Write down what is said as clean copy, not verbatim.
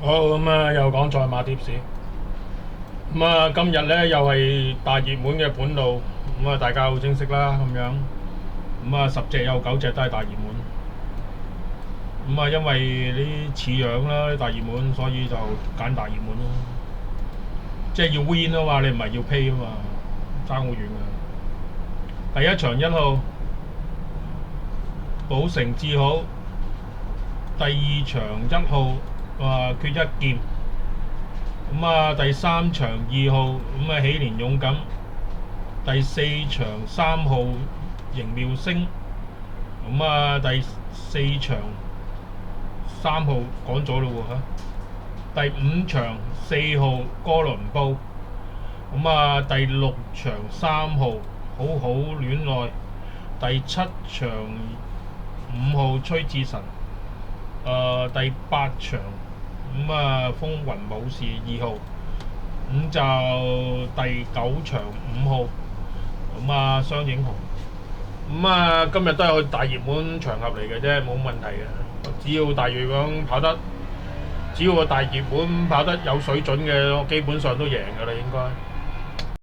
好咁啊，又講賽馬貼士。咁啊，今日咧又係大熱門嘅盤路，咁啊大家好清晰啦咁樣。咁啊10隻有9隻都係大熱門。咁啊因為啲似樣啦，啲大熱門，所以就揀大熱門咯。即係要 win 啊嘛，你唔係要 pay 啊嘛，爭好遠㗎。第一場1號寶城志好，第二場1號缺一劍。咁啊，第三場2號咁啊，喜蓮勇敢。第四場3號盈妙星。咁啊，第四場3號講咗咯喎嚇。第五場4號哥倫布。咁啊，第六場3號好好戀愛。第七場5號崔智神。第八場咁啊，風雲武士2號。咁就第九場5號咁啊，雙影紅。咁啊，今日都係個大熱門場合嚟嘅啫，冇問題嘅。只要大熱門跑得，只要個大熱門跑得有水準嘅，我基本上都贏㗎啦，應該。